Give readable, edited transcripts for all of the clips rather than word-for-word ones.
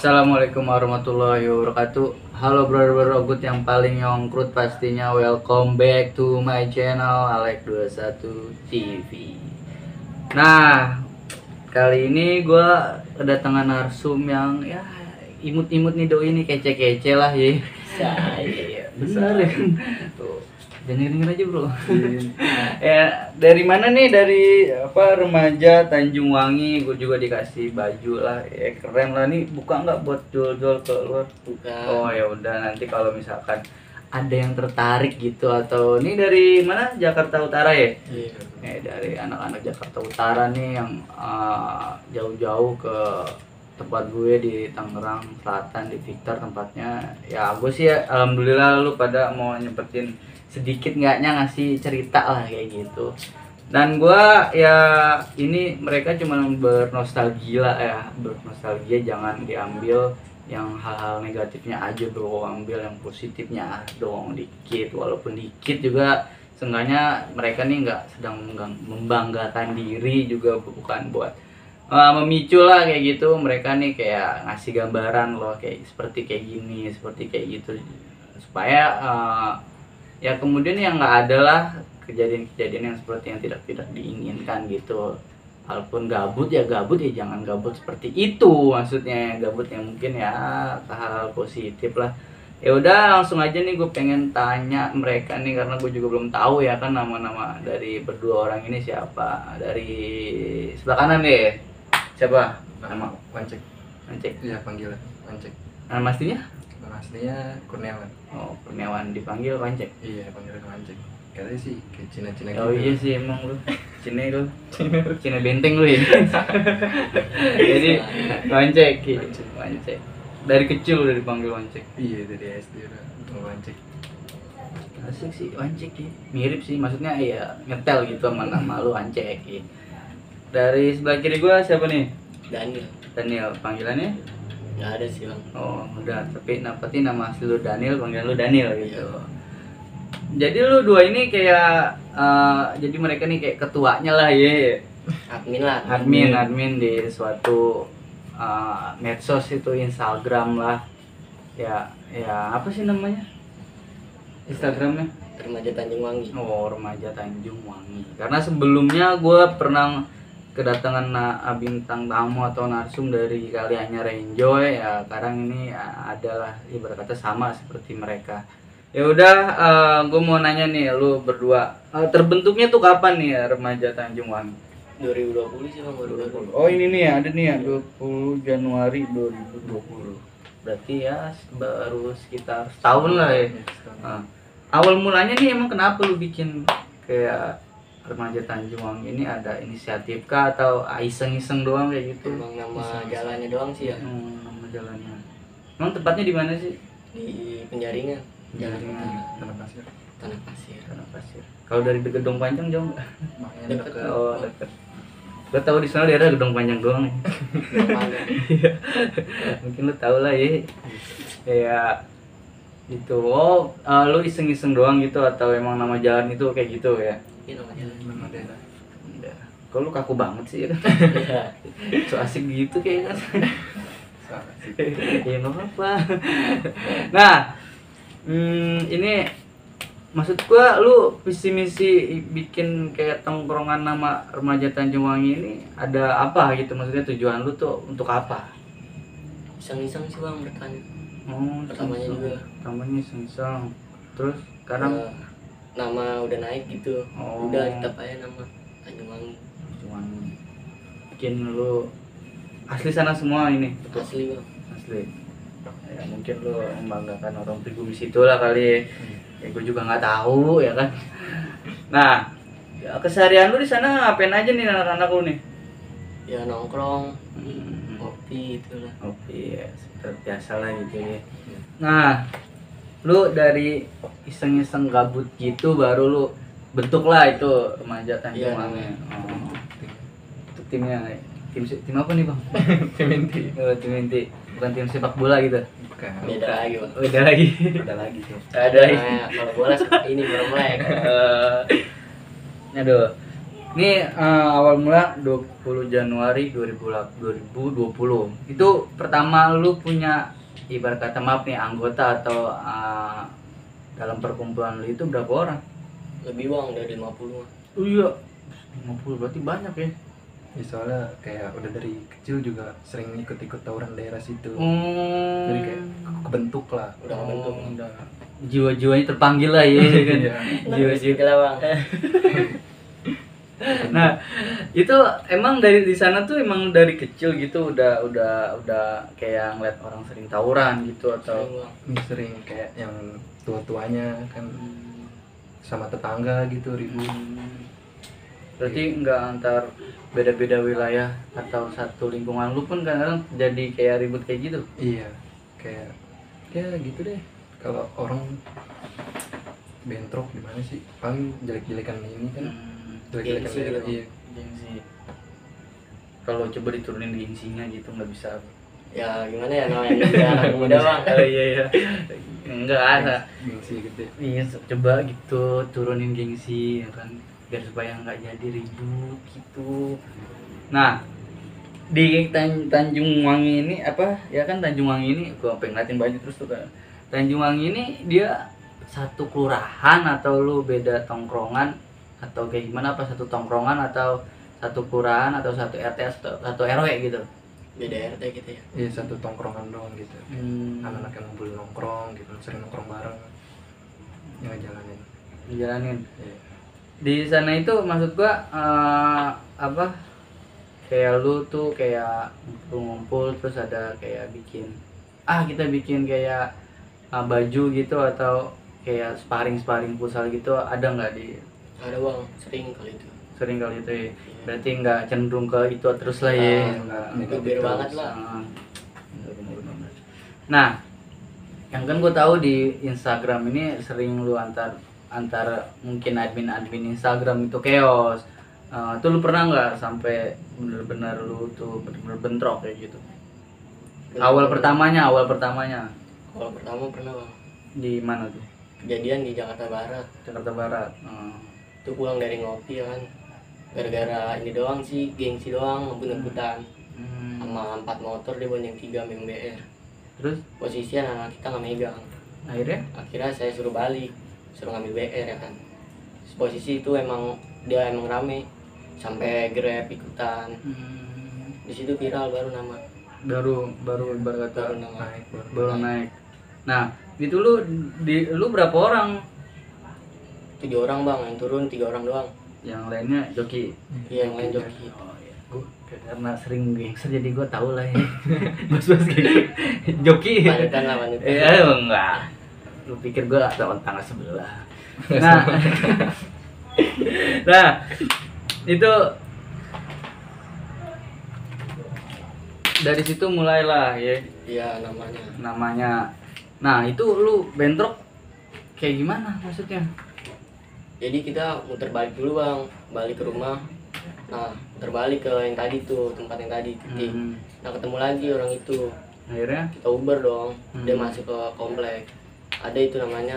Assalamualaikum warahmatullahi wabarakatuh. Halo brother-brother good yang paling nyongkrut pastinya. Welcome back to my channel Alek21 TV. Nah, kali ini gue kedatangan narsum yang ya imut-imut nih doi ini, kece-kece lah ya. Iya, besar ya. Tuh, jangan denger aja bro. Ya, dari mana nih? Dari apa, remaja Tanjung Wangi. Gue juga dikasih baju lah, ya keren lah nih. Buka nggak buat jual-jual ke luar? Buka. Oh ya udah, nanti kalau misalkan ada yang tertarik gitu, atau ini dari mana, Jakarta Utara ya? Iya. Dari anak-anak Jakarta Utara nih yang jauh-jauh ke tempat gue di Tangerang Selatan, di Victor tempatnya. Ya gue sih ya, alhamdulillah lu pada mau nyempetin sedikit nggaknya ngasih cerita lah kayak gitu. Dan gue ya ini mereka cuma bernostalgia ya, bernostalgia, jangan diambil yang hal-hal negatifnya aja bro, ambil yang positifnya dong dikit, walaupun dikit juga. Seenggaknya mereka nih nggak sedang membanggakan diri juga, bukan buat memicu lah kayak gitu. Mereka nih kayak ngasih gambaran loh, kayak seperti kayak gini, seperti kayak gitu, supaya ya kemudian yang nggak ada lah kejadian-kejadian yang seperti yang tidak diinginkan gitu. Walaupun gabut ya jangan gabut seperti itu, maksudnya gabut yang mungkin ya ke hal positif lah. Ya udah, langsung aja nih gue pengen tanya mereka nih, karena gue juga belum tahu ya kan nama-nama dari berdua orang ini siapa. Dari sebelah kanan deh, siapa nama? Wancek. Wancek. Iya, panggilan Wancek. Nama aslinya? Nama aslinya Kurniawan. Oh, Kurniawan, dipanggil Wancek. Iya, panggilan Wancek. Katanya sih kayak Cina-Cina Oh gitu. iya sih, emang lu Cina lu Cina benteng lu ya. Jadi Wancek. Wancek dari kecil udah dipanggil Wancek. Iya, dari SD udah Wancek. Asik sih Wancek ya, mirip sih, maksudnya ya ngetel gitu sama nama lu Wancek ya. Dari sebelah kiri gua siapa nih? Daniel. Daniel, panggilannya? Nggak ada sih bang. Oh udah, tapi napati nama asli lu Daniel, panggilan lu Daniel gitu. Jadi lu dua ini kayak jadi mereka nih kayak ketuanya lah ya. Admin lah. Admin di suatu medsos itu, Instagram lah. Ya apa sih namanya? Instagramnya? Remaja Tanjung Wangi. Oh, Remaja Tanjung Wangi. Karena sebelumnya gue pernah kedatangan bintang tamu atau narsum dari Kalianyar Enjoy ya. Sekarang ini adalah ibarat kata sama seperti mereka. Ya udah, gue mau nanya nih, lu berdua terbentuknya tuh kapan nih ya Remaja Tanjung Wangi? 2020 sih bang, baru. Oh ini nih ada nih ya, 20 Januari 2020. Berarti ya baru sekitar setahun lah ya. Nah, awal mulanya nih emang kenapa lu bikin kayak Remaja Tanjung Wangi ini? Ada inisiatif kah atau iseng-iseng doang kayak gitu? Emang nama jalannya doang sih ya. Nama jalannya. Emang tempatnya di mana sih? Di Penjaringan. Jalannya Tanah pasir. Tanah Pasir. Tanah Pasir. Kalau dari Gedong Panjang jauh nggak? Makanya Deket. dekat. Oh dekat. Gue tahu di sana daerah Gedong Panjang doang nih. Iya. Mungkin lu tahu lah ya. Kayak gitu. Oh, lu iseng-iseng doang gitu atau emang nama jalan itu kayak gitu ya? Ini nama jalan. Nama daerah. Udah. Kok lu kaku banget sih ya kan? Iya. So asik gitu kayak kan. Salah sih. Ya nggak apa-apa. Nah, ini maksud gua, lu visi misi bikin kayak tongkrongan nama Remaja Tanjung Wangi ini ada apa gitu? Maksudnya tujuan lu tuh untuk apa? Iseng-iseng sih bang mereka. Oh, Pertamanya iseng-iseng. juga. Pertamanya iseng-iseng. Terus sekarang Nama udah naik gitu. Oh. Udah tetap aja nama Tanjung Wangi. cuman bikin lu asli sana semua ini? Betul? Asli bang. Asli. Ya mungkin lu membanggakan orang pribumi situ lah kali. Ya gue juga nggak tahu ya kan. Nah, ya, keseharian lu di sana ngapain aja nih anak-anak lu nih? Ya nongkrong, kopi itulah. Oke, ya, seperti biasa lah gitu ya. Nah, lu dari iseng-iseng gabut gitu baru lu bentuk lah itu Remaja Tanjung Iya, Wangi. namanya. Oh. Untuk timnya, tim apa nih bang? Tim inti. Oh, tim inti, bukan tim sepak bola gitu. Bukan. Beda lagi bang. Beda lagi. Ada lagi tuh. Ada lagi. Nah, kalau bola ini baru mulai. Aduh. Ini awal mula 20 Januari 2020. Itu pertama lu punya ibarat kata maaf nih anggota atau dalam perkumpulan lu itu berapa orang? Lebih bang dari 50 mah. Oh iya. 50 berarti banyak ya. Ya, soalnya kayak udah dari kecil juga sering ikut-ikut tawuran daerah situ. Jadi Jadi kayak kebentuk lah. Udah kebentuk. udah. Jiwa-jiwanya terpanggil lah ya kan. Iya. Jiwa-jiwa. Gitu lah bang. Nah, itu emang dari di sana tuh emang dari kecil gitu udah kayak ngeliat orang sering tawuran gitu atau Sering, bang. Ini sering kayak yang tua-tuanya kan sama tetangga gitu ribut. berarti nggak antar beda-beda wilayah atau satu lingkungan lu pun kadang jadi kayak ribut kayak gitu. Iya, kayak ya gitu deh. Kalau orang bentrok gimana sih? Paling jelek-jelekan ini kan. Jelek-jelekan Gengsi daerah. gitu. Iya. Gengsi. Kalau coba diturunin gengsinya gitu nggak bisa. Ya gimana ya namanya juga anak muda bang. Oh iya iya. Enggak ada. Gengsi gede. Iya, coba gitu turunin gengsi ya kan biar supaya nggak jadi ribut gitu. Nah, di Tanjung Wangi ini apa ya kan Tanjung Wangi ini gua pengen ngeliatin baju terus tuh kan. Tanjung Wangi ini dia satu kelurahan atau lu beda tongkrongan atau kayak gimana, apa satu tongkrongan atau satu kelurahan atau satu RT atau satu RW gitu. Beda RT gitu ya. Iya, satu tongkrongan doang gitu. Hmm. Anak-anak yang ngumpul nongkrong gitu, sering nongkrong bareng. Yang ngejalanin. Dijalanin. Iya. Di sana itu maksud gua apa kayak lu tuh kayak ngumpul terus ada kayak bikin kita bikin kayak baju gitu atau kayak sparring futsal gitu ada nggak di Ada bang, sering kali itu. sering kali itu ya? Berarti nggak cenderung ke itu terus lah ya. Nggak, Nggak biar gitu. banget lah. Bener. Nah, yang kan gue tahu di Instagram ini sering lu antar mungkin admin Instagram itu chaos. Tuh lu pernah nggak sampai bener-bener lu tuh bener-bener bentrok kayak gitu? Awal pertamanya. Kalau pertama pernah bang. Di mana tuh? Kejadian di Jakarta Barat. Jakarta Barat. Itu pulang dari ngopi ya kan. Gara-gara ini doang sih, gengsi doang, ngebut-ngebutan. Sama 4 motor dia bonceng 3 megang BR. Terus Posisi anak kita nggak megang. akhirnya Saya suruh balik, suruh ngambil BR ya kan. Posisi itu emang dia emang rame, sampai Grab ikutan. Di situ viral baru nama. baru ibarat kata Baru nama. Naik baru naik. Nah, itu lu berapa orang? 7 orang bang, yang turun 3 orang doang. Yang lainnya joki. Iya yang lain joki. Oh iya. Gua karena sering gangster jadi gua tahu lah ya. Bos-bos gitu. Joki. Panutan lah panutan. Iya, enggak. Lu pikir gua tangga sebelah. Nah. Nah, itu dari situ mulailah ya Iya namanya. Nah, itu lu bentrok kayak gimana maksudnya? Jadi kita muter balik dulu bang, balik ke rumah. Nah muter balik ke yang tadi tuh, tempat yang tadi titik. Nah ketemu lagi orang itu. Akhirnya Kita Uber dong. Dia masuk ke komplek. Ada itu namanya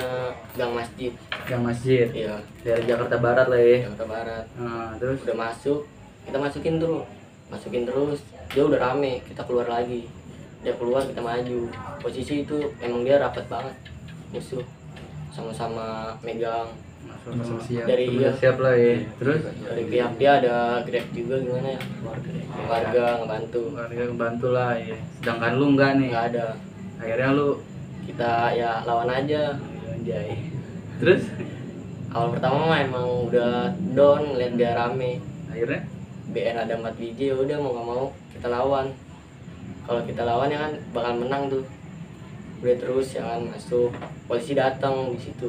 Gang Masjid. Gang Masjid Iya. dari Jakarta Barat lah ya. Jakarta Barat. Nah, terus Udah masuk, kita masukin terus. Dia udah rame, kita keluar lagi. Dia keluar, kita maju. Posisi itu emang dia rapat banget, musuh. Sama-sama megang. Masuk siap. Dari udah siap lah ya. Terus Dari pihak dia ada Grab juga gimana ya? Warga ngebantu. warga kebantu lah ya. Sedangkan lu enggak nih. Nggak ada. Akhirnya lu Kita ya lawan aja. anjay. Terus Awal pertama mah emang udah down ngeliat dia rame. akhirnya BR ada 4 biji, ya udah mau nggak mau kita lawan. Kalau kita lawan ya kan bakal menang tuh. Udah terus ya kan masuk. Polisi datang di situ.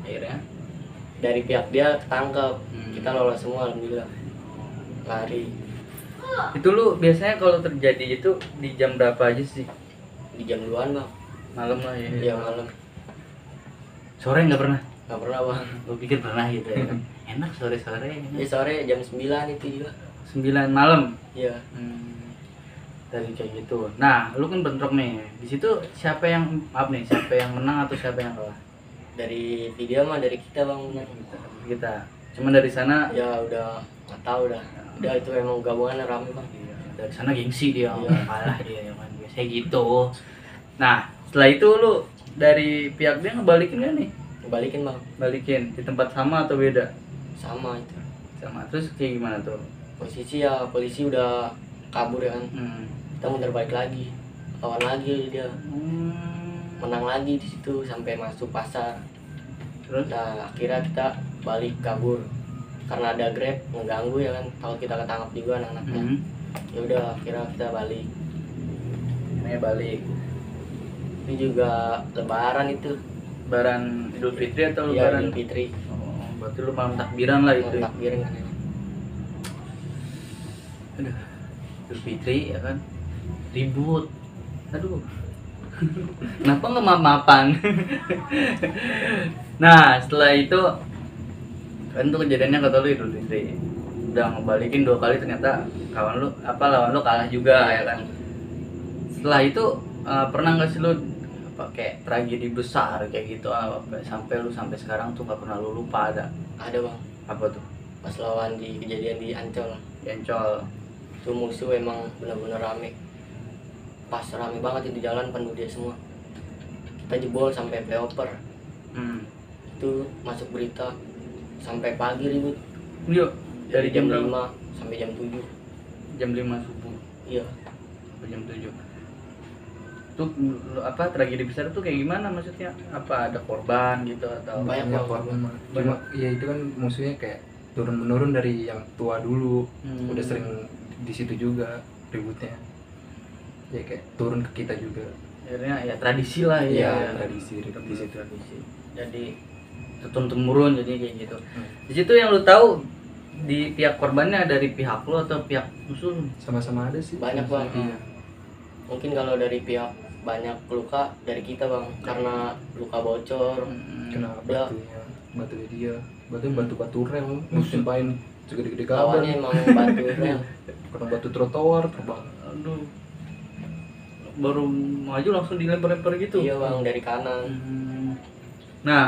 akhirnya Dari pihak dia ketangkep. Hmm. Kita lolos semua alhamdulillah. Lari itu lu biasanya kalau terjadi itu di jam berapa aja sih? di jam 2-an bang. Malam lah ya. Iya malam. Sore nggak pernah? Nggak pernah bang. Lu pikir pernah gitu ya? Enak sore-sore Ya sore jam 9 itu juga. 9 malam. Iya. Dari kayak gitu. Nah, lu kan bentrok nih. Di situ siapa yang menang atau siapa yang kalah? Dari video mah dari kita bang. Kita. Cuman dari sana Ya udah nggak tahu dah. Udah itu emang gabungan rame bang. iya, dari sana gengsi dia, Iya. kalah dia ya kan biasanya gitu. Nah setelah itu lu dari pihak dia ngebalikin gak nih? Balikin bang. Balikin di tempat sama atau beda? Sama itu. Sama. Terus kayak gimana tuh? Posisi ya polisi udah kabur ya kan. Kita muter balik lagi. Lawan lagi dia. Menang lagi di situ sampai masuk pasar. Terus? Nah akhirnya kita balik kabur karena ada Grab ngeganggu ya kan, kalau kita ketangkap juga anak-anaknya. Ya udah akhirnya kita balik. Ini balik. Ini juga lebaran itu. Lebaran Idul Fitri atau Iya, lebaran? Idul Fitri. Oh, berarti lu malam takbiran lah itu. Mau takbirin kan. Aduh. Idul Fitri ya kan. Ribut. Aduh. Kenapa nggak maaf-maafan? Nah, setelah itu kan tuh kejadiannya kata lu Idul Fitri. Udah ngebalikin 2 kali ternyata lawan lu kalah juga ya kan. Setelah itu pernah nggak sih lu kayak tragedi besar kayak gitu sampai sekarang tuh nggak pernah lu lupa ada? Ada bang, Apa tuh? pas lawan di kejadian di Ancol Ancol. itu musuh emang benar-benar rame, pas rame banget di jalan penuh dia semua. Kita jebol sampai playoper, itu masuk berita sampai pagi ribut. Yuk, dari jam jam berapa? 5 sampai jam 7. Jam 5 subuh Iya, sampai jam 7. Tuh apa tragedi besar tuh kayak gimana maksudnya? Apa ada korban gitu atau Banyak banyak korban. korban mah. Cuma ya itu kan musuhnya kayak turun menurun dari yang tua dulu. Udah sering di situ juga ributnya. Ya kayak turun ke kita juga. akhirnya ya tradisi lah ya. Tradisi di situ. Tradisi. Jadi turun temurun jadi kayak gitu. Di situ yang lu tahu di pihak korbannya dari pihak lu atau pihak musuh lu? Sama-sama ada sih. Banyak, Bang. Iya. Mungkin kalau dari pihak banyak luka dari kita bang, karena luka bocor. Kena Ya. batunya dia. Batu rel, disumpahin segede-gede kabel. Lawannya emang batu rel. Kena batu trotoar terbang. Aduh. Baru maju langsung dilempar-lempar gitu. Iya bang, dari kanan. Nah,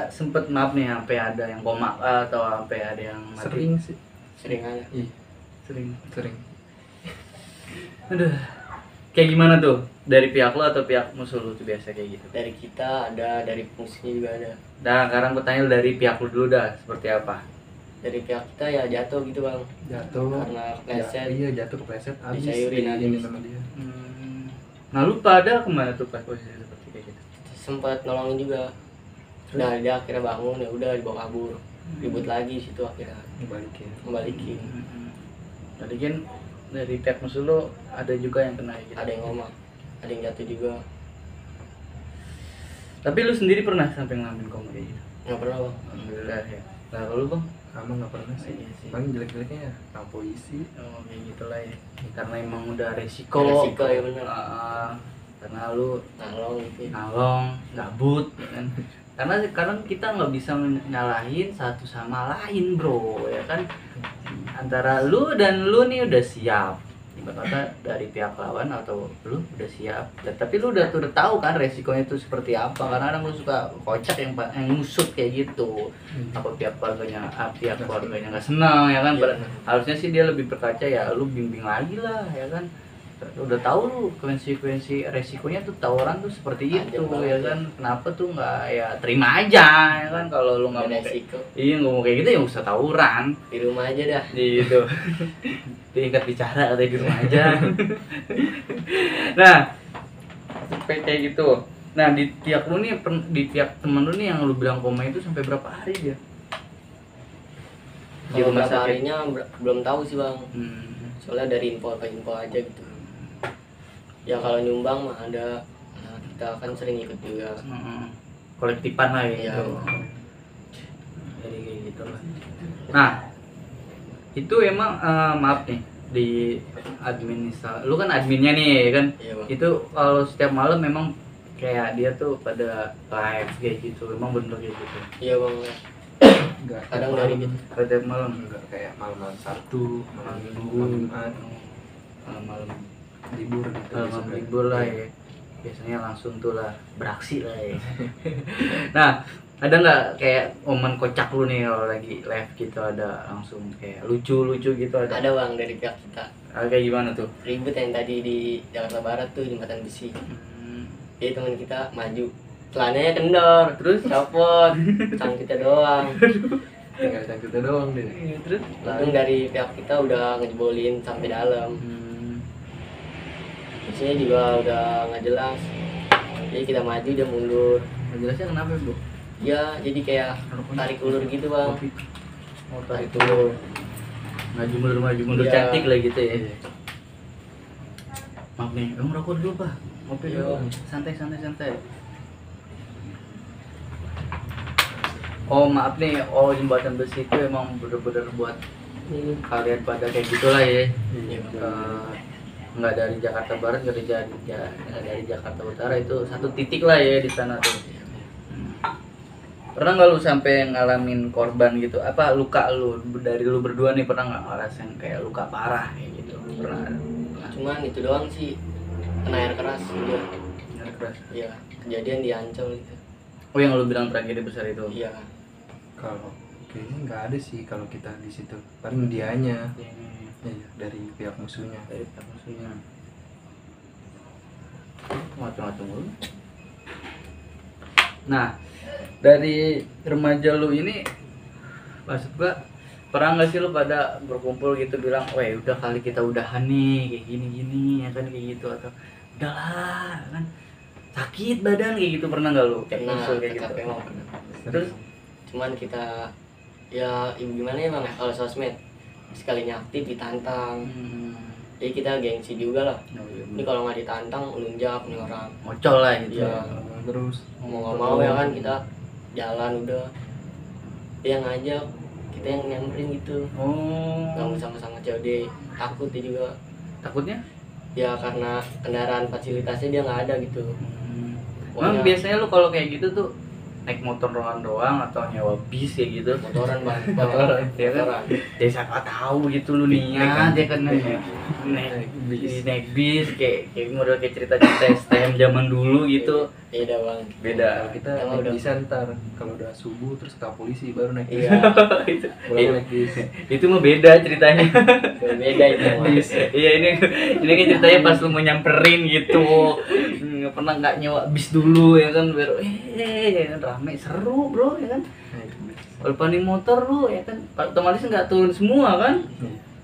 sempet maaf nih sampai ada yang koma atau sampai ada yang mati. Sering sih. Sering aja. Ih, Sering. Aduh, Kayak gimana tuh? Dari pihak lo atau pihak musuh lo tuh biasa kayak gitu? dari kita ada, dari musuhnya juga ada. Nah, sekarang gue tanya dari pihak lo dulu dah, seperti apa? Dari pihak kita ya jatuh gitu bang, jatuh. karena kepleset. Iya, jatuh kepleset habis Disayurin ini habis. sama dia. Nah, lu pada kemana tuh pas posisi seperti kayak gitu? Sempat nolongin juga. Udah dia akhirnya bangun, ya udah dibawa kabur. Ribut lagi situ akhirnya kembalikin. Tadi kan dari pihak musuh lo ada juga yang kena gitu. Ada yang ngomong, ada yang jatuh juga. Tapi lu sendiri pernah sampai ngalamin koma kayak gitu? Nggak pernah bang. Alhamdulillah ya. Nah, kalau lu bang? Sama nggak pernah sih. Iya sih. Paling jelek-jeleknya ya tang polisi. Oh, kayak gitulah ya. Karena emang udah resiko. Resiko, ya bener. Karena lu Nolong gitu. nolong, gabut, ya kan? Karena sekarang kita nggak bisa nyalahin satu sama lain, bro, ya kan? Antara lu dan lu nih udah siap. Ibaratnya dari pihak lawan atau lu udah siap. Tapi lu udah tahu kan resikonya itu seperti apa. Karena kadang lu suka kocak yang ngusut kayak gitu. Apa pihak keluarganya nggak senang ya kan. Iya. Harusnya sih dia lebih berkaca ya, lu bimbing lagi lah ya kan. Udah tahu lu konsekuensi resikonya tuh tawuran tuh seperti Aja itu banget ya ya. kan. Kenapa tuh nggak ya terima aja ya kan. Kalau lu nggak mau kayak Resiko. iya nggak mau kayak gitu ya nggak usah tawuran Di rumah aja dah. gitu. Tingkat bicara katanya di rumah aja. Nah sampai kayak gitu. Nah di pihak lu nih, di pihak temen lu nih yang lu bilang koma itu sampai berapa hari dia di Kalau rumah berapa sakit? harinya belum tahu sih bang. Hmm. Soalnya dari info ke info aja gitu. Ya kalau nyumbang mah ada. Nah, kita kan sering ikut juga. Kolektifan lah Iya. gitu. Jadi kayak gitu lah. Nah itu emang maaf nih di administrasi, lu kan adminnya nih kan. Iya bang. Itu kalau setiap malam memang kayak dia tuh pada live kayak gitu, emang bener kayak gitu. Iya bang. Enggak. Kadang dari gitu. Setiap malam Enggak kayak malam-malam Sabtu, malam Minggu, malam Jumat, malam libur gitu. malam biasanya. libur lah ya, biasanya langsung tuh lah beraksi lah ya. Nah Ada nggak kayak momen kocak lu nih kalau lagi live gitu, ada langsung kayak lucu gitu ada? Ada bang dari pihak kita. Kayak gimana tuh? Ribut yang tadi di Jakarta Barat tuh jembatan besi. Jadi teman kita maju, celananya kendor, terus copot, sang kita doang. tinggal kita doang deh. Terus? Untung dari pihak kita udah ngejebolin sampai dalam. Isinya juga udah nggak jelas. Jadi kita maju dia mundur. Nggak jelasnya kenapa bu? Ya jadi kayak tarik ulur gitu bang. Mau tarik dulu. Maju mundur Iya. cantik lah gitu ya. Maaf nih, kamu rokok dulu pak. Ngopi Iya. dulu. Santai. Oh maaf nih, jembatan besi itu emang bener-bener buat kalian pada kayak gitulah ya. Iya. Nggak dari Jakarta Barat, nggak dari Jakarta Utara, itu satu titik lah ya di sana tuh. Pernah nggak lu sampai ngalamin korban gitu? Apa luka lu dari lu berdua nih, pernah nggak ngerasain kayak luka parah kayak gitu? Pernah? Cuman itu doang sih, kena air keras udah. Air keras. Iya, kejadian di Ancol gitu. Oh yang lu bilang tragedi besar itu? Iya. Kalau kayaknya nggak ada sih kalau kita di situ, paling dianya iya, dari pihak musuhnya. Dari pihak musuhnya. Macam-macam lu. Nah, dari remaja lu ini, maksud gua, pernah nggak sih lu pada berkumpul gitu bilang, weh udah kali kita udahan nih kayak gini ya kan, kayak gitu, atau udahlah kan sakit badan kayak gitu, pernah nggak lu kayak Pernah, musuh kayak gitu? TKP emang pernah. Terus Cuman kita ya gimana ya bang ya, kalau sosmed sekalinya aktif ditantang. Jadi kita gengsi juga lah. Ini kalau nggak ditantang lunjak nih orang. ngocol lah gitu. Iya. Terus Mau nggak mau ya kan kita jalan udah. Dia yang ngajak, kita yang nyamperin gitu. Nggak mau sama-sama COD. Takut dia juga. Takutnya? Ya karena kendaraan fasilitasnya dia nggak ada gitu. Emang Pokoknya biasanya lu kalau kayak gitu tuh naik motor doang atau nyewa bis kayak gitu? motoran bang. Motoran, ya kan? Motoran. Ya siapa tahu gitu lu niat ya kan naik bis kayak model kayak cerita-cerita STM zaman dulu gitu. Beda bang. Beda. kalau kita Emang naik udah- bisa ntar kalau udah subuh terus ke polisi baru naik bis. Iya. Pulang naik bis. Itu mah beda ceritanya. Beda itu bang. Iya ini kan ceritanya pas lu mau nyamperin gitu. Pernah nggak nyewa bis dulu ya kan, baru ya kan rame seru bro ya kan. Naik bis. Kalau panik motor lu ya kan otomatis nggak turun semua kan.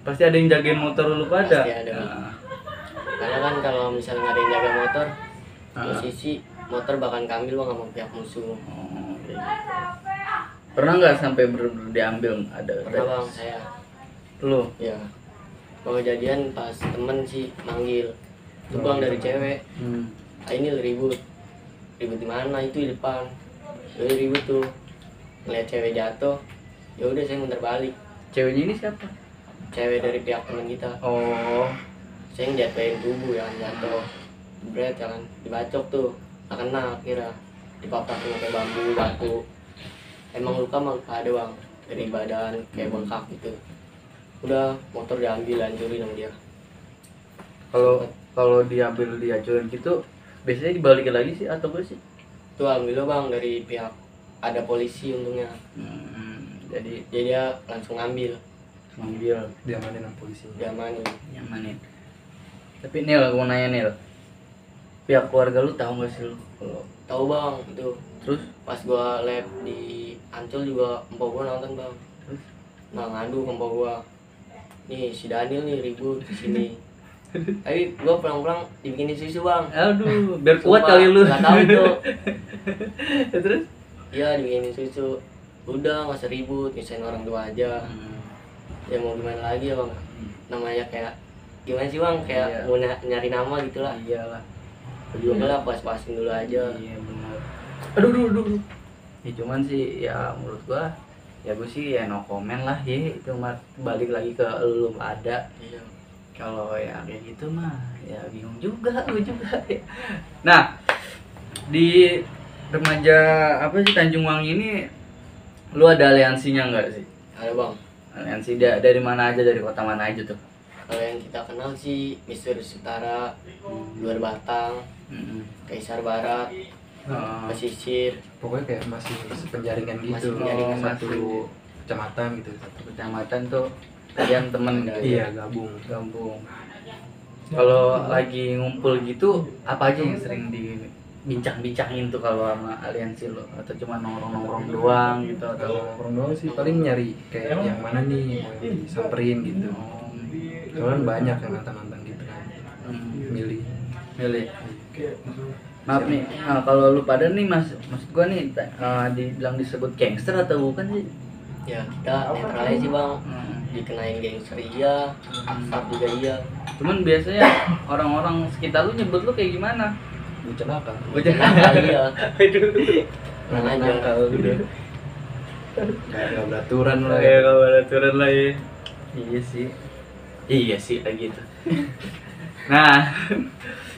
Pasti ada yang jagain motor lu pada. Pasti ada. Nah, Karena kan kalau misalnya nggak ada yang jaga motor, Ah. posisi motor bakal kambil bang sama pihak musuh. oh, kayak gitu. Pernah nggak sampai bener-bener diambil ada? Pernah bang saya. Lu? Ya. Kalau kejadian pas temen sih manggil. Itu bang dari cewek. Ah, ini ribut. Ribut di mana? Itu di depan. Jadi ribut tuh. Ngeliat cewek jatuh. Ya udah saya muter balik. Ceweknya ini siapa? Cewek dari pihak teman kita. Oh, Saya ngejatuhin tubuh ya jatuh. Jebret ya kan. Dibacok tuh. Nggak kena kira. Dipapakin pakai bambu, batu. Emang luka mah luka ada bang. Dari badan kayak bengkak gitu. Udah motor diambil hancurin sama dia. kalau diambil dihancurin gitu, biasanya dibalikin lagi sih atau enggak sih? Tuh alhamdulillah bang dari pihak ada polisi untungnya. Jadi Jadi dia langsung ngambil, Diamanin sama polisi. diamanin. nyamanin. Tapi Nil, aku mau nanya Nil, pihak keluarga lu tahu nggak sih lu kalau Tahu bang itu terus pas gua lab di Ancol juga empok gua nonton bang. Terus? Nah ngadu ke empok gua. Nih si Daniel nih ribut di sini. Tapi gua pulang-pulang dibikinin susu bang. aduh biar kuat Sumpah, kali lu. nggak tahu itu. Terus Iya dibikinin susu. Udah nggak usah ribut, nyusahin orang tua aja. Ya mau gimana lagi ya bang? Namanya kayak gimana sih bang? Kayak Iya. mau nyari nama gitu lah. iyalah. Udah lah puas-puasin dulu aja. Iya benar. Aduh. Ya cuman sih ya menurut gua ya gue sih ya no comment lah ya, itu mah balik lagi ke lu ada. Iya. Kalau ya kayak gitu mah ya bingung juga gue juga ya. Nah, di remaja apa sih Tanjung Wangi ini lu ada aliansinya nggak sih? Ada bang. Aliansi dari mana aja, dari kota mana aja tuh? Kalau yang kita kenal sih Misterius Utara, Luar Batang, Kaisar Barat, pesisir. Pokoknya kayak masih penjaringan gitu. Masih penjaringan, Satu kecamatan gitu. Satu kecamatan tuh kalian temen Iya, gabung. gabung. Kalau lagi ngumpul gitu apa aja yang sering dibincang-bincangin tuh kalau sama aliansi lo, atau cuma nongkrong-nongkrong doang gitu, atau Kalau orang doang sih paling nyari kayak yang mana nih mau disamperin gitu. Soalnya banyak yang nonton gitu kan. Milih. milih. Maaf nih, kalau lu pada nih maksud gua nih dibilang disebut gangster atau bukan sih? Ya kita netral aja sih bang, dikenain gangster iya, staff juga iya. Cuman biasanya orang-orang sekitar lu nyebut lu kayak gimana? Bocah nakal. Bocah Nakal iya. Anak aja. nakal udah. Gak beraturan lah. Ya kalau ada aturan lah ya. Iya sih kayak gitu.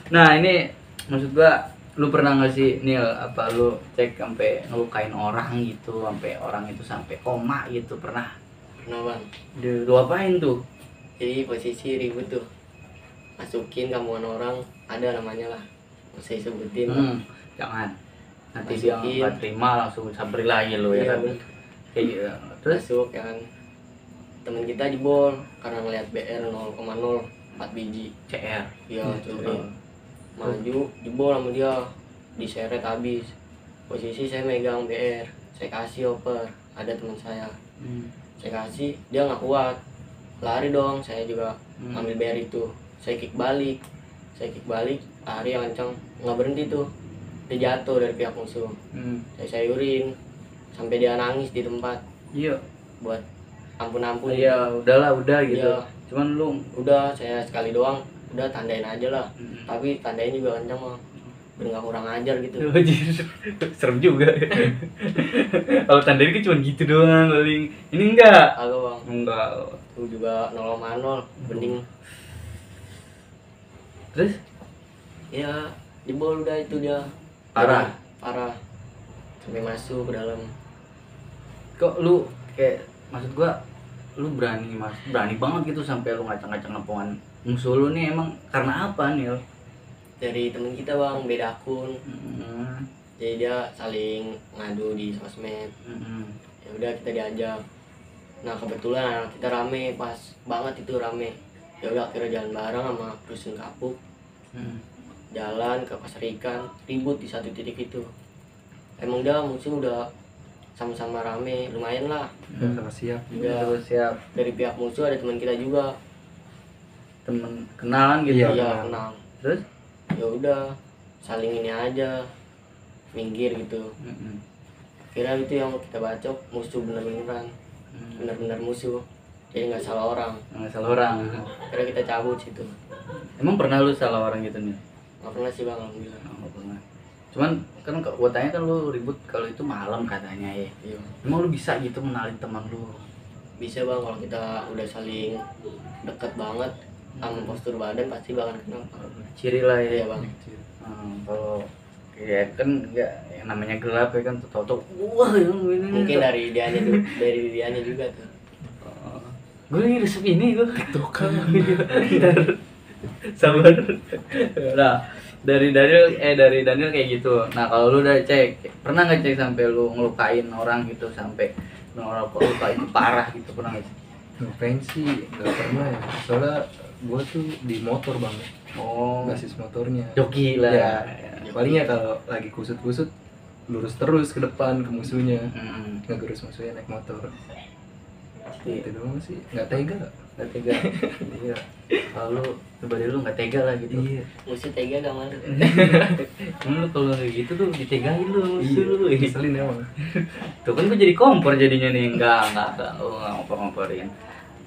Nah ini maksud gua, lu pernah nggak sih Nil, apa lu cek sampai ngelukain orang gitu, sampai orang itu sampai koma gitu, pernah? Pernah bang. Lu apain tuh? Jadi posisi ribut tuh, masukin kamuan orang, ada namanya lah, nggak usah disebutin. Jangan. Nanti dia Masukin. nggak terima langsung sabri lagi lu ya Iya, kan. bener. Kayak gitu. Terus Masuk ya kan, temen kita jebol karena ngeliat BR 0,04 biji. CR. Ya Gitu. curi. Maju jebol sama dia, diseret habis. Posisi saya megang BR, saya kasih oper, ada teman saya, saya kasih, dia nggak kuat, lari dong, saya juga ambil BR itu, saya kick balik, lari yang kencang, nggak berhenti tuh, dia jatuh dari pihak musuh, saya sayurin sampai dia nangis di tempat Iya. buat ampun Iya, udahlah udah gitu. Iya. Cuman lu Udah saya sekali doang, udah tandain aja lah, tapi tandain juga kencang mah, biar nggak kurang ajar gitu. serem juga. Kalau tandain kan cuma gitu doang paling. Ini enggak. Agak bang, Enggak. itu juga 0,0, bening. Terus Ya jebol udah itu dia Parah? parah sampai masuk ke dalam. kok lu kayak, maksud gua lu berani banget gitu sampai lu ngacang-ngacang nepongan musuh lu nih, emang karena apa Nil? Dari temen kita bang, beda akun, Hmm. jadi dia saling ngadu di sosmed. Ya udah kita diajak, nah kebetulan anak kita rame, pas banget itu rame. Ya udah akhirnya jalan bareng sama Rusun Kapuk, jalan ke pasar ikan, ribut di satu titik itu. Emang dah musuh udah sama-sama rame, lumayan lah. Sama siap. Juga Terus siap dari pihak musuh ada teman kita juga, temen kenalan gitu. Iya. ya kenal. Terus Ya udah saling ini aja, minggir gitu. Kira itu yang kita bacok musuh bener-bener musuh, jadi nggak salah orang. nggak salah orang. Kira kita cabut situ. Emang pernah lu salah orang gitu nih? Nggak pernah sih bang, alhamdulillah. Nggak pernah. Cuman kan katanya kan lu ribut kalau itu malam katanya ya. Iya. Emang lu bisa gitu mengenalin teman lu? Bisa bang, kalau kita udah saling deket banget sama postur badan pasti bakal kenal. Ciri lah ya. Iya bang. Kalau ya kan nggak, yang namanya gelap ya kan, tau wah ini Mungkin dari dianya juga tuh. gue lagi resep ini gue tukang sabar. Nah dari Daniel kayak gitu. Nah kalau lu udah cek, pernah nggak cek sampai lu ngelukain orang gitu, sampai luka itu parah gitu, pernah nggak? Ngapain sih? Gak pernah ya. Soalnya gue tuh di motor bang. Oh, Basis motornya. joki lah. Ya, palingnya kalau lagi kusut-kusut lurus terus ke depan ke musuhnya. Ngegerus musuhnya naik motor. Itu doang sih. Nggak tega. Nggak tega. Iya. Kalau lu pribadi lu nggak tega lah gitu. Iya. Musuh tega gak malu. Emang lu kalau kayak gitu tuh ditegain lu musuh lu. Ngeselin emang. Tuh kan gue jadi kompor jadinya nih. Enggak. Lu nggak ngompor-ngomporin.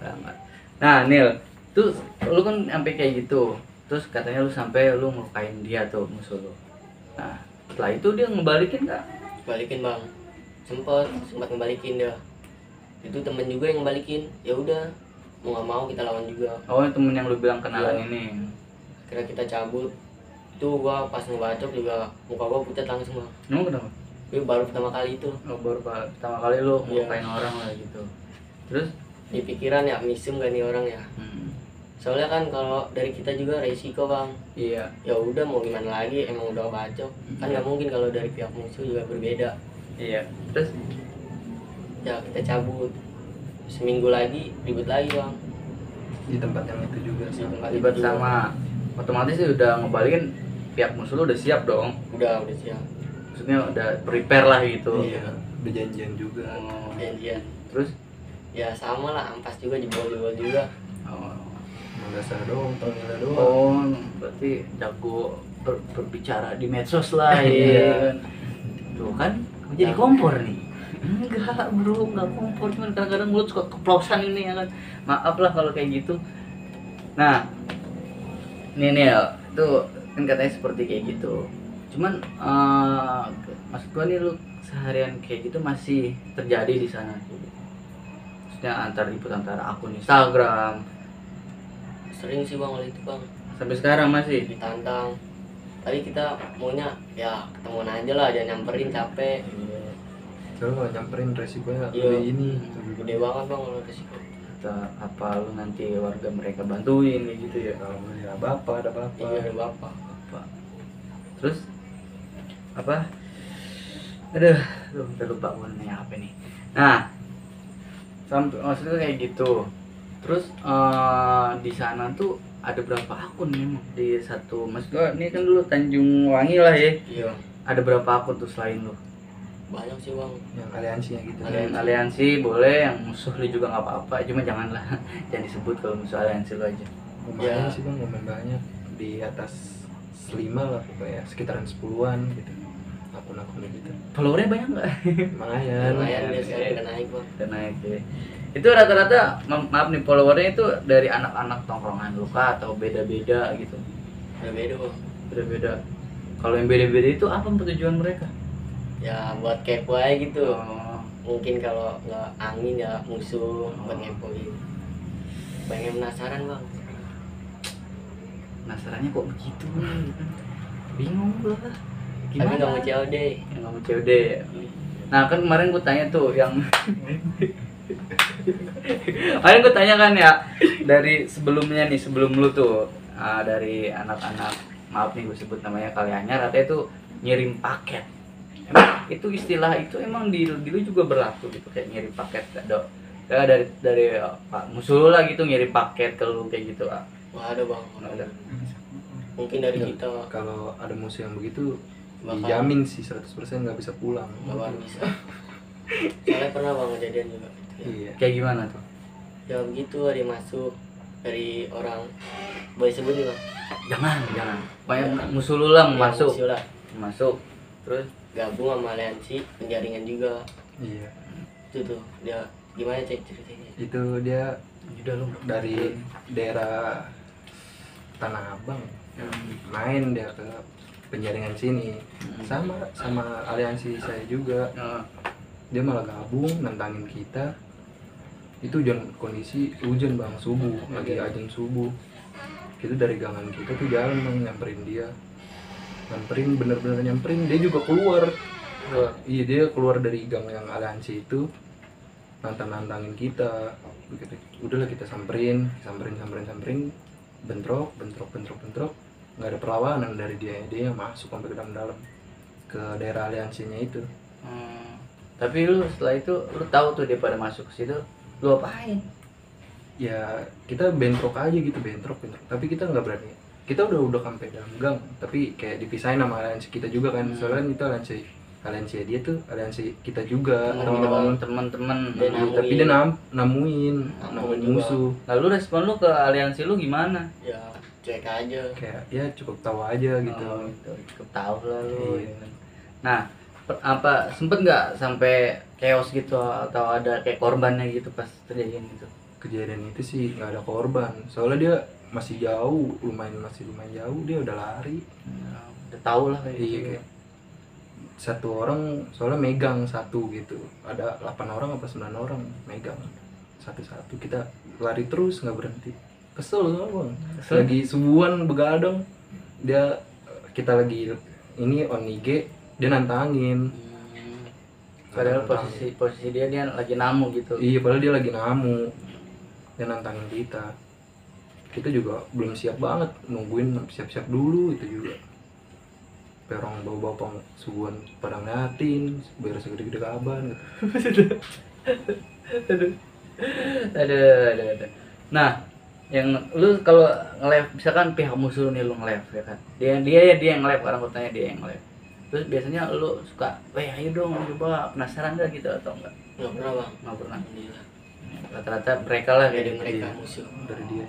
Enggak. Nah, Nil, tuh lu kan sampai kayak gitu. Terus katanya lu sampai lu ngelukain dia tuh, musuh lu. Nah, setelah itu dia ngebalikin nggak? Balikin bang, sempat ngebalikin dia. Itu temen juga yang ngebalikin. Ya udah, mau nggak mau kita lawan juga. Oh, temen yang lu bilang kenalan Iya. ini. Kira kita cabut. Itu gua pas ngebacok juga muka gua pucat langsung bang. Emang kenapa? Itu baru pertama kali itu. Oh, baru pertama kali lu Iya. ngelukain orang lah gitu. Terus Di pikiran ya, misem gak nih orang ya. Soalnya kan kalau dari kita juga resiko bang. Iya. Ya udah mau gimana lagi, emang udah bacok. Kan nggak mungkin kalau dari pihak musuh juga berbeda. Iya. Terus Ya kita cabut. Seminggu lagi ribut lagi bang. Di tempat yang itu juga Di sama. tempat ribet itu juga. sama, otomatis sih udah ngebalikin pihak musuh lu udah siap dong. Udah siap. Maksudnya udah prepare lah gitu. Iya, udah janjian juga. Oh, Janjian. terus Ya sama lah, ampas juga, jebol juga. oh, Emang dasar doang, panggilnya doang. oh berarti jago berbicara di medsos lah ya. Iya. Tuh kan jadi kompor nih. Enggak bro, enggak kompor, cuman kadang-kadang mulut suka keplosan ini ya kan. Maaf lah kalau kayak gitu. Nah, ini nih ya, itu kan katanya seperti kayak gitu. Cuman maksud gua nih lu seharian kayak gitu masih terjadi di sana. Maksudnya ribut antara akun Instagram Sering sih bang waktu itu bang, sampai sekarang masih. ditantang. Tadi kita maunya ya ketemuan aja lah, jangan nyamperin, capek. Soalnya kalau nyamperin resikonya Iya. lebih ini. Gede banget bang kalau resiko. Kata apa lu nanti warga mereka bantuin kayak gitu ya. Kalau ya bapak ada bapak. Iya ada bapak. Apa? Terus apa? Aduh, udah lupa gue nanya apa nih. Nah, sampai maksudnya kayak gitu. Terus di sana tuh ada berapa akun memang di satu, maksud gua ini kan dulu Tanjung Wangi lah ya. Iya. Ada berapa akun tuh selain lu? Banyak sih bang. Yang aliansinya gitu. Yang aliansi boleh, yang musuh lu juga nggak apa-apa, cuma janganlah jangan disebut kalau musuh aliansi lu aja. Lumayan Ya. sih bang, lumayan banyak. Di atas 5 lah pokoknya, sekitaran 10-an gitu. Akun-akun gitu. Followernya banyak nggak? Lumayan. Lumayan dia sekarang udah naik bang. Dan naik ya. Itu rata-rata maaf nih followernya itu dari anak-anak tongkrongan lu kah atau beda-beda gitu? Udah beda bang. Beda-beda. Kalau yang beda-beda itu apa tujuan mereka? Ya buat kepo aja gitu. Oh, Mungkin kalau nggak angin ya musuh buat ngepoin. Pengen penasaran bang. penasarannya kok begitu? Bingung gua. Tapi nggak mau COD. Yang nggak mau COD ya? Nah kan kemarin gue tanya tuh yang kemarin gue tanya kan ya, dari sebelumnya nih, sebelum lu tuh dari anak-anak, maaf nih gue sebut namanya Kalianyar, katanya itu ngirim paket. Emang itu istilah itu emang di lu juga berlaku gitu, kayak ngirim paket dok ya, dari pak musuh lu lah gitu ngirim paket ke lu kayak gitu ah? Wah ada bang. Nggak ada. Mungkin dari Ya, kita kalau ada musuh yang begitu Bakal. dijamin sih 100% nggak bisa pulang. nggak bisa. Soalnya pernah bang kejadian juga. Ya. Iya. Kayak gimana tuh? Ya begitu ada yang masuk dari orang, boleh sebut nih bang. Jangan pokoknya musuh lu lah Ya, masuk musuh lah. masuk terus Gabung sama aliansi penjaringan juga. Iya. Itu tuh dia gimana cek ceritanya? Itu dia udah lu dari daerah Tanah Abang main dia ke penjaringan sini sama aliansi saya juga. Dia malah gabung nantangin kita. Itu kondisi hujan bang, subuh, lagi azan subuh. Kita dari gangan kita tuh jalan bang, nyamperin dia, nyamperin, bener-bener nyamperin. Dia juga keluar. Iya, dia keluar dari gang yang aliansi itu, nantangin kita. Begitu. Udahlah kita samperin, bentrok, nggak ada perlawanan dari dia yang masuk sampai ke dalam ke daerah aliansinya itu. Tapi lu setelah itu lu tahu tuh dia pada masuk ke situ, lu apain? Ya kita bentrok aja gitu, bentrok. Tapi kita nggak berani. Kita udah sampai dalam gang, tapi kayak dipisahin sama aliansi kita juga kan. Soalnya itu aliansi dia tuh aliansi kita juga. Teman-teman. Dia namuin. Tapi dia namuin Namuin juga. musuh. Lalu respon lu ke aliansi lu gimana? Ya cuek aja. Kayak ya cukup tahu aja gitu. Oh, gitu. Cukup tahu lah lu. Iya. ya kan. Nah, apa sempet nggak sampai chaos gitu atau ada kayak korbannya gitu pas terjadian gitu? Kejadian itu sih nggak ada korban. Soalnya dia masih jauh, masih lumayan jauh, dia udah lari. Ya, udah tahu lah kayak Iya, gitu. kayak satu orang soalnya megang satu gitu. Ada 8 orang apa 9 orang megang satu-satu. Kita lari terus nggak berhenti. Kesel bang. Kesel? Lagi subuhan begadang. Kita lagi ini on IG, dia nantangin. Padahal Nantangin. posisi dia lagi namu gitu. Iya, padahal dia lagi namu. Dia nantangin kita. kita juga belum siap banget, nungguin siap-siap dulu itu juga. Perong bawa-bawa suguhan pada ngeliatin, beres segede-gede kaban gitu. Aduh. Nah, yang lu kalau nge-live misalkan pihak musuh nih lu nge-live ya kan. Dia yang nge-live, orang bertanya dia yang nge-live. Terus biasanya lu suka, "Weh, ayo dong coba, penasaran enggak gitu atau enggak?" Nggak pernah bang. Nggak pernah. Alhamdulillah. Rata-rata mereka lah kayak Dari gitu. mereka musuh. Dari dia.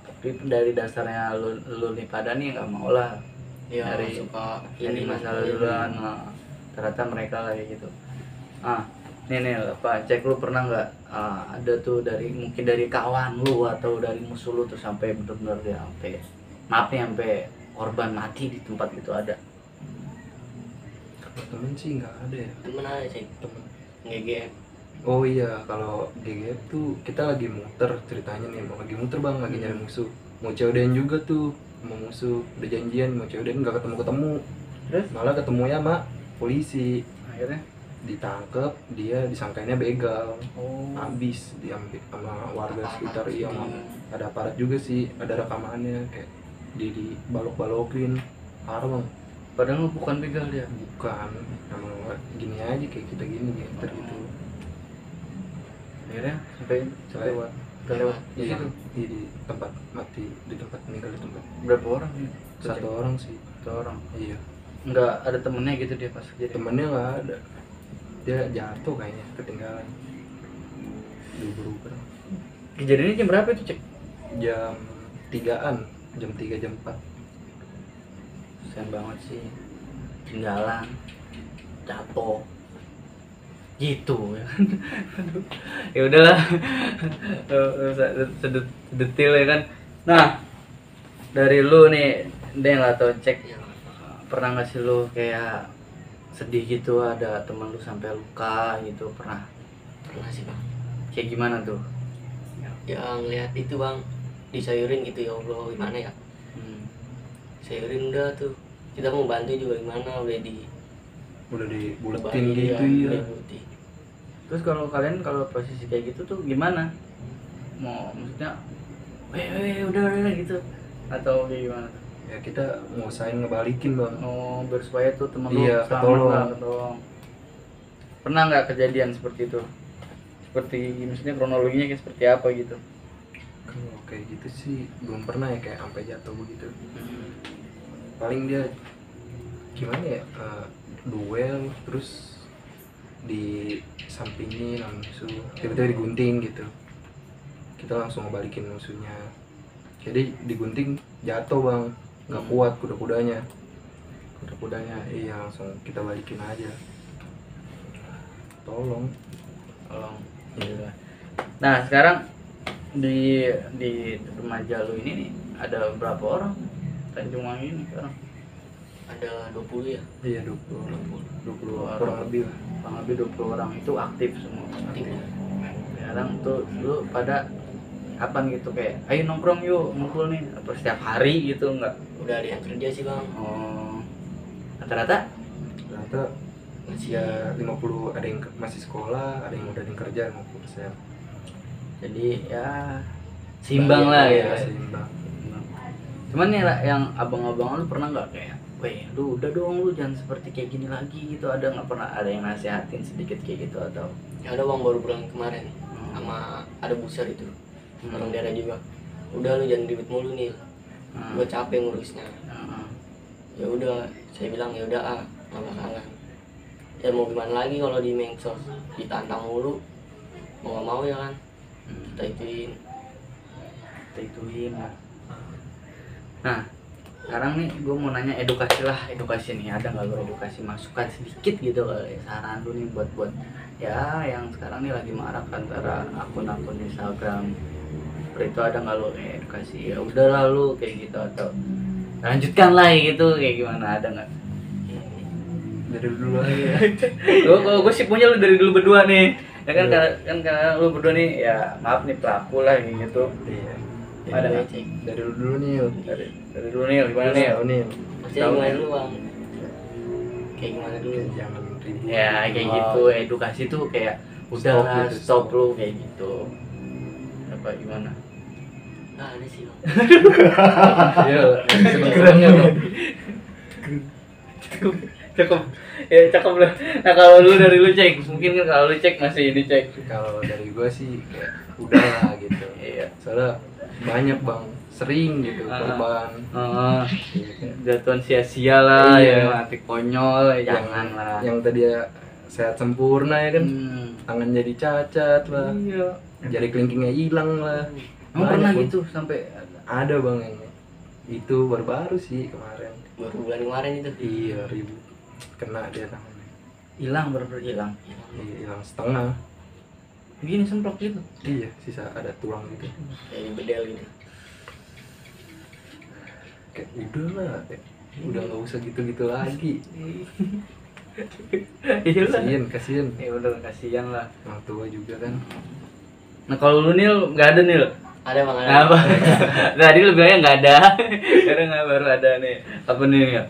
Tapi dari dasarnya lu nih pada nih nggak mau lah Ya dari suka ini masalah duluan. Nah, rata-rata mereka lah kayak gitu. Nih apa, cek lu pernah nggak ada tuh mungkin dari kawan lu atau dari musuh lu tuh sampai benar-benar dia sampai maaf nih sampai korban mati di tempat itu ada? Kalau temen sih nggak ada ya. temen aja sih, Temen. GGM. Oh iya, kalau GGF tuh kita lagi muter ceritanya nih, mau lagi muter bang, lagi nyari musuh. Mau COD-an juga tuh sama musuh, udah janjian mau COD-an nggak ketemu. Terus Malah ketemunya sama polisi, akhirnya ditangkep, dia disangkainnya begal. oh Habis diambil sama warga sekitar, iya ada aparat juga sih, ada rekamannya kayak dia dibalok-balokin. Parah bang. padahal lu bukan begal dia. Bukan, emang gini aja kayak kita gini gitu. Akhirnya sampai terlewat di Iya, situ. di tempat mati, di tempat meninggal di tempat. Berapa orang nih? Satu orang sih. Satu orang. Iya. Nggak ada temennya gitu dia pas kejadian. Temennya nggak ada. Dia jatuh kayaknya, ketinggalan. Diuber-uber. Kejadiannya jam berapa itu, Cek? Jam 3-an, jam 3 jam 4. Sayang banget sih, tinggalan, jatuh, gitu ya kan. Aduh, ya udahlah. Sedetil ya kan. Nah, dari lu nih Den atau Cek, pernah nggak sih lu kayak sedih gitu ada teman lu sampai luka gitu, pernah? Pernah sih bang. Kayak gimana tuh? Yang lihat itu bang, disayurin gitu, ya Allah gimana ya, sayurin udah tuh, kita mau bantu juga gimana, Udah dibuletin Bani gitu dia, ya. dibuletin. Terus kalau kalian kalau posisi kayak gitu tuh gimana? Mau maksudnya, udah gitu, atau kayak gimana tuh? Ya kita ngusahain ngebalikin bang. Oh, biar supaya tuh temen lu Iya, selamat ketolong. lah, ketolong. Pernah nggak kejadian seperti itu? Seperti maksudnya kronologinya kayak seperti apa gitu? Kalau kayak gitu sih belum pernah ya, kayak sampai jatuh begitu. Paling dia gimana ya, duel terus di sampingin sama musuh, tiba-tiba digunting gitu, kita langsung ngebalikin musuhnya. Jadi digunting jatuh bang, nggak kuat kuda-kudanya, iya langsung kita balikin aja. Tolong. Iya. Nah sekarang di remaja lu ini nih ada berapa orang Tanjung Wangi ini sekarang? Ada 20 ya. Iya 20 orang kurang lebih lah. Kurang lebih 20 orang itu aktif semua. Aktif. Sekarang tuh lu pada kapan gitu kayak ayo nongkrong yuk ngumpul nih, atau setiap hari gitu enggak? Udah ada yang kerja sih bang, Oh, rata-rata Ternyata masih ya 50, ada yang masih sekolah, ada yang udah di kerja 50%. jadi ya seimbang lah Ya, ya. seimbang. Cuman nih yang abang-abang lu pernah nggak kayak, weh lu udah dong lu jangan seperti kayak gini lagi gitu, ada nggak pernah ada yang nasihatin sedikit kayak gitu atau? ya ada bang, baru pulang kemarin sama ada buser itu, orang daerah juga. Udah lu jangan ribet mulu nih, gue capek ngurusnya. Ya udah, saya bilang ya udah nggak bakalan. Ya mau gimana lagi kalau di medsos ditantang mulu, mau nggak mau ya kan, kita ituin. Lah. Nah sekarang nih gue mau nanya edukasi nih, ada nggak lo edukasi masukan sedikit gitu kali, saran lu nih buat ya yang sekarang nih lagi marak antara akun-akun Instagram seperti itu, ada nggak lo kayak edukasi ya udah lalu kayak gitu atau lanjutkan lah gitu kayak gimana, ada nggak? Dari dulu aja ya. Gue sih punya lu dari dulu berdua nih ya kan, Iya. karena lu berdua nih ya maaf nih pelaku lah kayak gitu. Iya. Ada nggak? cek. Dari dulu nih. Dari dulu nih gimana nih? Tahu nih. Maksudnya gimana dulu bang? Kayak gimana dulu? Jangan ribut. Ya kayak gitu, edukasi tuh kayak Stop udahlah gitu, stop stop. lu kayak gitu, apa gimana? Nggak ada sih bang. Iya, keren ya bang. Cukup, ya cakep lah. Nah kalau lu dari lu cek, mungkin kan kalau lu cek masih ini cek. Kalau dari gua sih kayak udah lah gitu. Iya. Soalnya banyak bang, sering gitu korban. Jatuhan sia-sia lah, Iya. ya mati konyol, jangan lah. Yang tadi ya sehat sempurna ya kan, tangan jadi cacat lah, Iya. jari kelingkingnya hilang lah. Emang Banyak, pernah Bang. gitu sampai Ada bang yang itu baru-baru sih kemarin. Baru bulan kemarin itu. Iya, ribut kena dia tangannya. hilang bener hilang. Iya, hilang setengah. Begini semprot gitu. Iya, sisa ada tulang gitu. Kayak di bedel gitu. Kayak udah lah, kayak udah nggak usah gitu-gitu lagi. Iya lah. Kasian Ya udah kasihan lah. orang tua juga kan. Nah kalau lu Nil nggak ada Nil. Ada bang, ada. Apa? Tadi lu bilangnya nggak ada. Sekarang nggak baru ada nih. Apa nih Nil?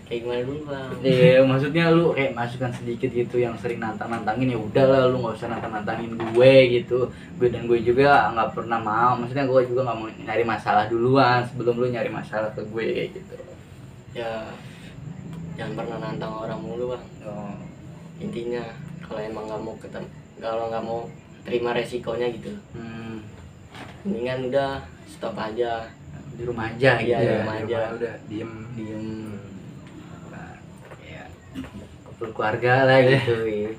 Kayak gimana dulu bang? Iya, maksudnya lu kayak masukan sedikit gitu yang sering nantang-nantangin, ya udahlah lu nggak usah nantang-nantangin gue gitu. Gue dan gue juga nggak pernah mau. Maksudnya gue juga nggak mau nyari masalah duluan sebelum lu nyari masalah ke gue kayak gitu. Ya jangan pernah nantang orang mulu bang. Oh. Intinya kalau emang nggak mau kalau nggak mau terima resikonya gitu, mendingan udah stop aja. Di rumah aja gitu. Iya, di rumah aja. Udah diem. Diem. Nah, ya kumpul keluarga lah gitu ya.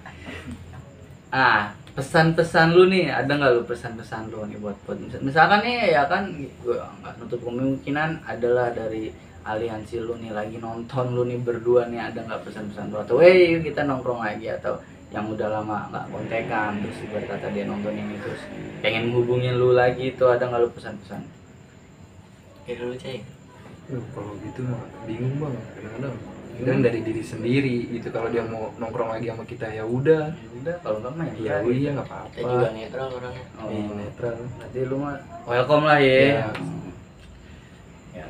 Pesan-pesan lu nih, ada nggak lu pesan-pesan lu nih buat misalkan nih ya kan, gue nggak nutup kemungkinan adalah dari aliansi lu nih lagi nonton lu nih berdua nih, ada nggak pesan-pesan lu atau yuk kita nongkrong lagi, atau yang udah lama nggak kontekan terus ibarat kata dia nonton ini terus pengen hubungin lu lagi, itu ada nggak lu pesan-pesan? Ya dulu cek. Kalau gitu mah bingung bang, kadang-kadang. Dan dari diri sendiri gitu, kalau dia mau nongkrong lagi sama kita ya udah. Ya udah, kalau nggak mah Ya ya iya nggak apa-apa. Kita juga netral orangnya. Oh, Iya, netral. berarti lu mah welcome lah ya. Ya. Ya,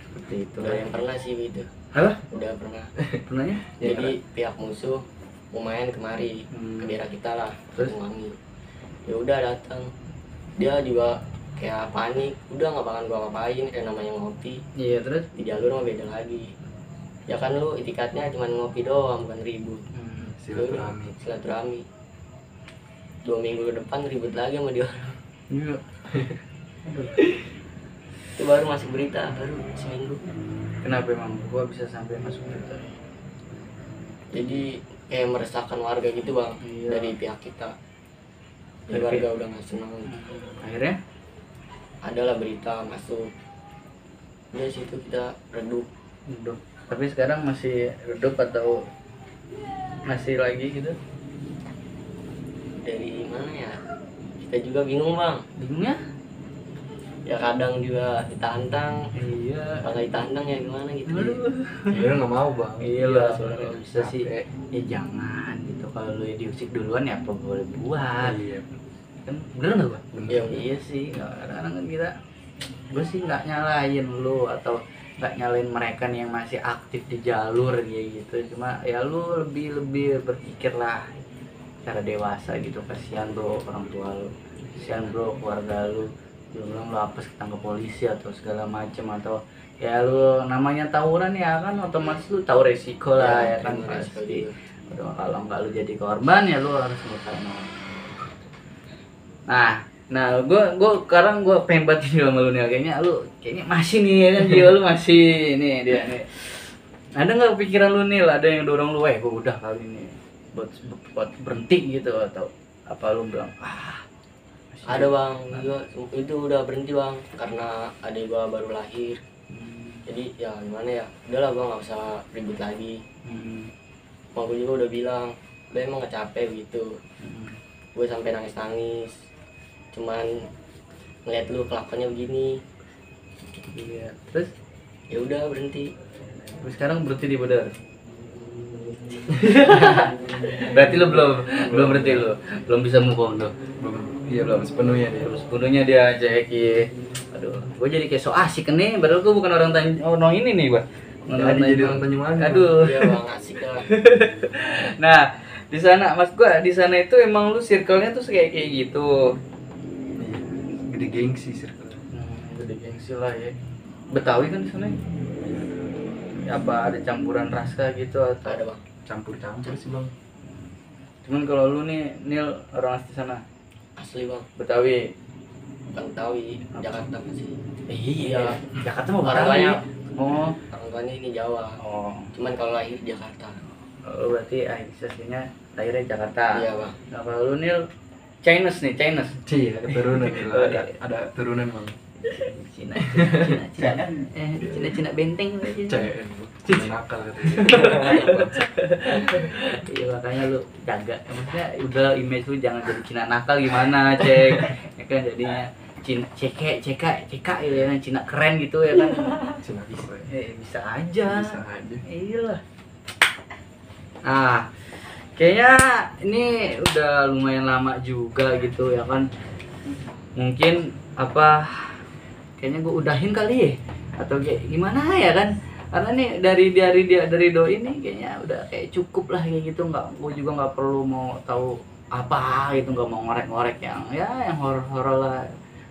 seperti itu. Udah yang pernah sih gitu. Hah? Udah pernah. Pernahnya? Ya, Jadi pihak musuh mau main kemari ke daerah kita lah, Terus? Wangi. Ya udah datang. Dia juga kayak panik. Udah nggak bakal gua ngapain, kayak namanya ngopi. Iya, terus? Di jalur mah beda lagi. Ya kan lu itikatnya cuma ngopi doang, bukan ribut. Silaturahmi. Silaturahmi. 2 minggu ke depan ribut lagi sama dia. Iya. Itu baru masuk berita, baru seminggu. Kenapa emang gua bisa sampai masuk berita? Jadi kayak meresahkan warga gitu bang, Iya. dari pihak kita. Jadi Dari warga udah nggak senang. Akhirnya? Adalah berita masuk. Dari situ kita redup. Redup. Tapi sekarang masih redup atau masih lagi gitu? Dari mana ya? Kita juga bingung bang. Bingungnya? Ya kadang juga ditantang. Iya. Kalau ditantang ya gimana gitu. Sebenarnya nggak mau bang. Iya lah, sebenarnya kalau bisa sih. Capek. Ya jangan gitu. Kalau lu diusik duluan ya apa boleh buat. Iya. Kan bener nggak gua? Bener. Ya iya sih. Kadang-kadang kan kita, gue sih nggak nyalain lu atau nggak nyalain mereka nih yang masih aktif di jalur kayak gitu. Cuma ya lu lebih berpikir lah cara dewasa gitu. Kasihan bro orang tua lu, kasihan bro keluarga lu. Belum lu apes ketangkep polisi atau segala macem, atau ya lu namanya tawuran ya kan otomatis lu tahu resiko lah ya, kan terima resiko pasti. juga. Aduh, kalau nggak lu jadi korban ya lu harus ngutang. Nah gue sekarang gue pengen banget ini sama lu nih, kayaknya masih nih ya kan, jiwa lu masih nih dia nih. Ada nggak pikiran lu nih, ada yang dorong lu, gue udah kali ini buat berhenti gitu, atau apa lu bilang masih Ada bang, itu udah berhenti bang, karena adik gua baru lahir. Jadi ya gimana ya, udahlah bang nggak usah ribut lagi. Mau gue juga udah bilang, udah emang nggak capek gitu. Gue sampai nangis, cuman ngeliat lu kelakuannya begini. Iya. Terus Ya udah berhenti. sekarang berhenti di Badar. Berarti lu belum berhenti, lu belum bisa move on tuh. Belum sepenuhnya dia. Terus sepenuhnya dia aja ya. Aduh, gue jadi kayak so asik nih, padahal gue bukan orang ini nih, Bang. Jadi orang Tanjung. Aduh. Iya bang, asik lah. Nah, di sana mas gua di sana itu emang lu circle-nya tuh kayak gitu. Iya. Gede gengsi circle. gede gengsi lah ya. Betawi kan di sana ya? Apa ada campuran ras kah gitu atau Ada bang. Campur-campur sih bang. cuman kalau lu nih Nil orang asli sana Asli bang. Betawi. Bukan Betawi, Jakarta masih. Iya, Jakarta mau Orang Betawi. tuanya, Oh, orang tuanya ini Jawa. oh. Cuman kalau lahir di Jakarta. Lu berarti aslinya lahirnya Jakarta. Iya bang. Nah, kalau lu Nil Chinese nih, Chinese. Iya, keturunan gitu. Ada turunan bang. Cina kan Cina benteng Cina nakal katanya. iya makanya lu jaga maksudnya udah image lu jangan jadi Cina nakal gimana cek ya kan jadinya Cina CK ya kan Cina keren gitu ya kan Cina keren. bisa aja Bisa aja. iyalah. Nah kayaknya ini udah lumayan lama juga gitu ya kan mungkin apa kayaknya gue udahin kali ya atau kayak gimana ya kan karena nih dari doi ini kayaknya udah kayak cukup lah kayak gitu nggak gue juga nggak perlu mau tahu apa gitu nggak mau ngorek-ngorek yang horor-horor lah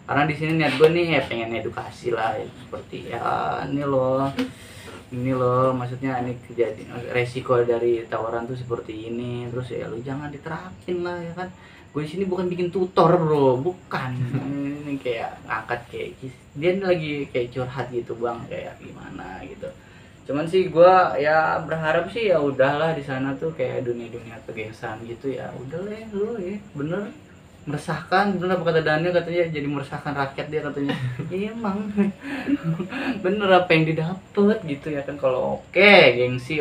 karena di sini niat gue nih ya pengen edukasi lah ya, seperti ya ini loh maksudnya ini kejadian resiko dari tawaran tuh seperti ini terus ya lu jangan diterapin lah ya kan gue di sini bukan bikin tutor bro bukan ini kayak ngangkat kayak dia lagi kayak curhat gitu bang kayak gimana gitu cuman sih gue ya berharap sih ya udahlah di sana tuh kayak dunia kegengsan gitu ya udah lah lu ya bener meresahkan bener apa kata Daniel katanya jadi meresahkan rakyat dia katanya iya emang bener apa yang didapat gitu ya kan kalau oke gengsi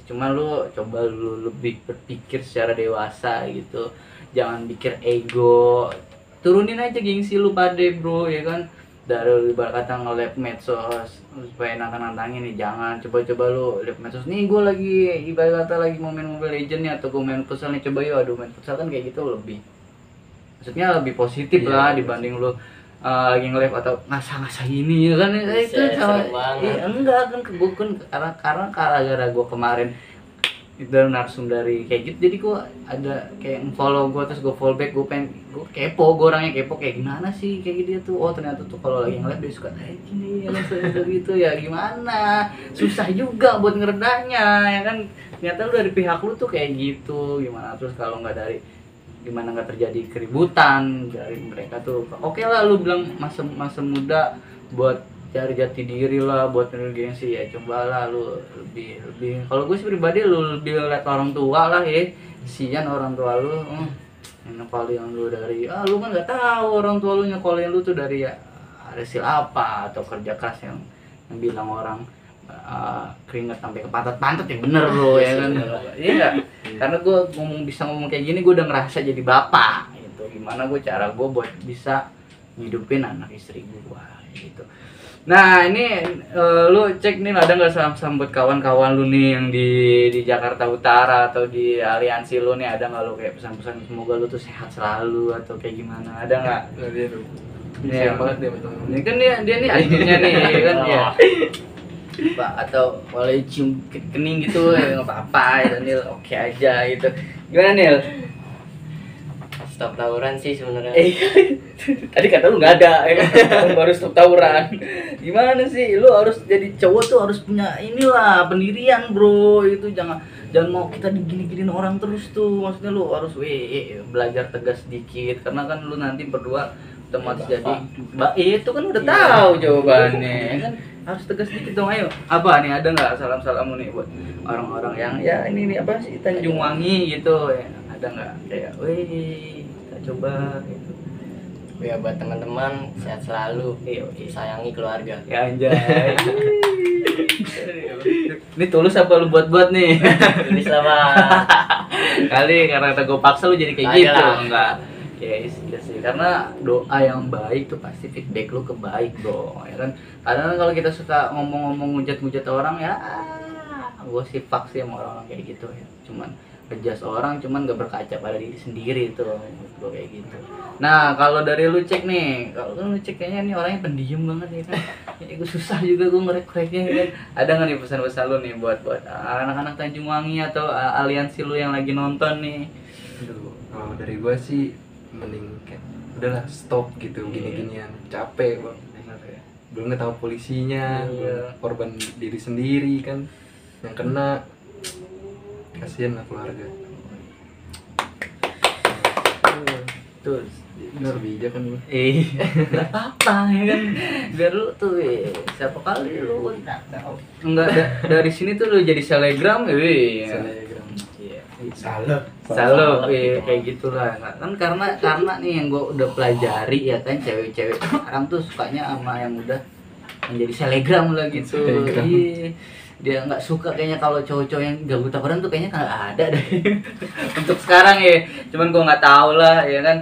cuma lu coba lu lebih berpikir secara dewasa gitu jangan pikir ego turunin aja gengsi lu pade bro ya kan dari ibarat kata nge-lab medsos supaya nantang-nantangin nih jangan coba-coba lu lihat medsos nih gue lagi ibarat kata lagi mau main Mobile Legends nih atau gue main futsal nih coba yuk aduh main futsal kan kayak gitu lebih maksudnya lebih positif lah dibanding lu lagi nge-live atau ngasah-ngasah ini ya kan itu sama enggak kan karena gara-gara gue kemarin itu narsum dari kayak gitu jadi gue ada kayak follow gue terus gue follow back gue kepo gue orangnya kepo kayak gimana sih kayak gitu tuh oh ternyata tuh kalau lagi ngeliat dia suka gini ya gitu ya gimana susah juga buat ngeredanya ya kan ternyata lu dari pihak lu tuh kayak gitu gimana terus kalau nggak dari gimana nggak terjadi keributan dari mereka tuh oke lah lu bilang masa muda buat cari jati diri lah buat gengsi ya cobalah lu lebih kalau gue sih pribadi lu lebih lihat orang tua lah ya sian orang tua lu yang paling lu dari lu kan nggak tahu orang tua lu nyekolin lu tuh dari ya hasil apa atau kerja keras yang bilang orang keringet sampai ke pantat ya bener bro ya kan iya nggak karena gue bisa ngomong kayak gini gue udah ngerasa jadi bapak gitu gimana gue cara gue buat bisa ngidupin anak istri gue gitu. Nah ini lu cek nih ada nggak saham-saham buat kawan-kawan lu nih yang di Jakarta Utara atau di aliansi lu nih ada nggak lu kayak pesan-pesan semoga lu tuh sehat selalu atau kayak gimana ada nggak? Dia tuh sayang banget dia betul. Ini kan dia nih adiknya nih kan ya. Pak atau boleh cium kening gitu ya nggak apa-apa ya Nil oke aja gitu gimana Nil? Stop tawuran sih sebenarnya. Tadi kata lu nggak ada ya kan baru stop tawuran gimana sih lu harus jadi cowok tuh harus punya inilah pendirian bro itu jangan mau kita digini-giniin orang terus tuh maksudnya lu harus belajar tegas sedikit karena kan lu nanti berdua otomatis jadi itu kan udah tahu jawabannya kan harus tegas sedikit dong ayo apa nih ada nggak salam-salamu nih buat orang-orang yang ya ini nih apa sih Tanjung Wangi gitu ya ada nggak kayak kita coba gitu Ya buat teman-teman sehat selalu, sayangi keluarga. Ya anjay. Ini tulus apa lu buat-buat nih? Tulis lah bang. Kali karena gue paksa lu jadi kayak gitu enggak? Ya iya sih karena doa yang baik tuh pasti feedback lu ke baik dong ya kan. Kadang kalau kita suka ngomong-ngomong ngujat-ngujat orang ya gue sih fuck sih sama orang kayak gitu ya. Cuman ngejas orang cuman gak berkaca pada diri sendiri tuh gue kayak gitu. Nah kalau dari lu cek nih, kalau lu cek kayaknya nih orangnya pendiam banget ya kan. Ya gue susah juga gue ngerek-ngereknya kan. Ada nggak nih pesan-pesan lu nih buat anak-anak Tanjung Wangi atau aliansi lu yang lagi nonton nih? Aduh, kalau dari gue sih mending kayak udahlah stop gitu gini-ginian capek bang. belum ketemu polisinya, Iya. korban diri sendiri kan yang kena, kasihan lah keluarga. Tuh Bener bijak kan lu. nggak apa-apa ya kan, biar lu tuh siapa kali lu nggak dari sini tuh lu jadi selegram Selegram. iya Salah. selalu kayak gitulah kan, karena nih yang gue udah pelajari ya kan, cewek-cewek sekarang tuh sukanya sama yang udah menjadi selegram lah gitu. Selegram. Iya, dia nggak suka kayaknya kalau cowok-cowok yang gabut taparan tuh kayaknya nggak ada deh. Untuk sekarang ya, cuman gue nggak tahu lah ya kan.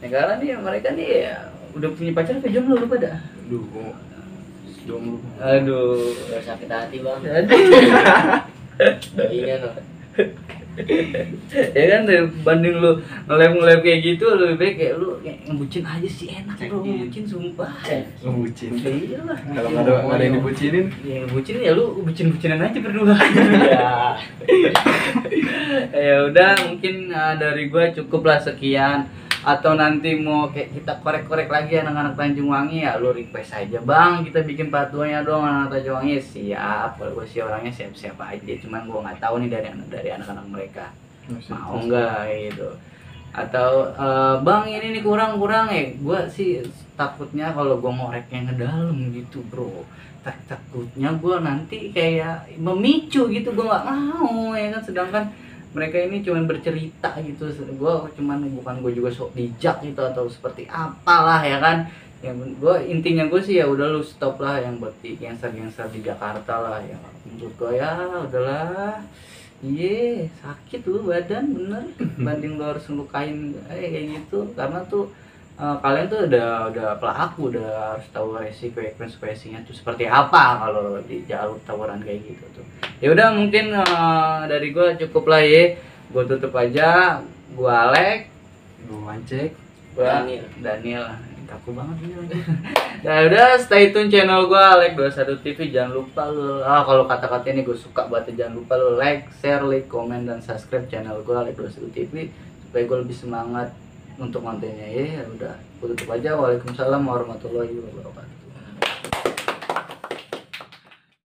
Ya karena nih mereka nih ya, udah punya pacar apa jomblo lu pada? Aduh, jomblo. Aduh, Udah sakit hati bang. aduh. Bayinya no. Ya kan dibanding lu ngelem kayak gitu, lebih baik kayak lu ngebucin aja sih, enak bro, ngebucin sumpah. Ngebucin. Iya lah. Kalau nggak ada yang dibucinin, Ya ngebucin ya lu bucin-bucinan aja berdua. Ya. Ya udah, mungkin dari gua cukup lah sekian. Atau nanti mau kayak kita korek-korek lagi anak-anak Tanjung Wangi, ya lu request aja bang, kita bikin part 2-nya dong anak Tanjung Wangi. Siap, kalau gue sih orangnya siap-siap aja, cuman gua nggak tahu nih dari anak-anak mereka mau nggak gitu. Atau bang ini nih kurang ya, gua sih takutnya kalau gua ngoreknya ngedalam gitu bro, takutnya gua nanti kayak memicu gitu, gua nggak mau ya kan. Sedangkan mereka ini cuman bercerita gitu, bukan gue juga sok bijak gitu atau seperti apalah ya kan. Yang intinya gue sih ya udah lu stop lah yang buat di gangster di Jakarta lah ya. Menurut gue ya udahlah. Iya, sakit lu badan bener. Banding lu harus ngelukain kayak gitu, karena tuh kalian tuh udah pelaku, udah harus tahu konsekuensinya tuh seperti apa kalau di jalur tawuran kayak gitu tuh. Ya udah mungkin dari gua cukup lah ya. Gua tutup aja. Gua Alek, gua Wancek, gua Daniel. Kaku banget ini lagi. Nah udah, stay tune channel gua Alek 21 TV. Jangan lupa lu kalau kata-kata ini gue suka banget, jangan lupa lu like, share, komen dan subscribe channel gua Alek 21 TV supaya gue lebih semangat untuk kontennya ya. Udah, gua tutup aja. Waalaikumsalam warahmatullahi wabarakatuh.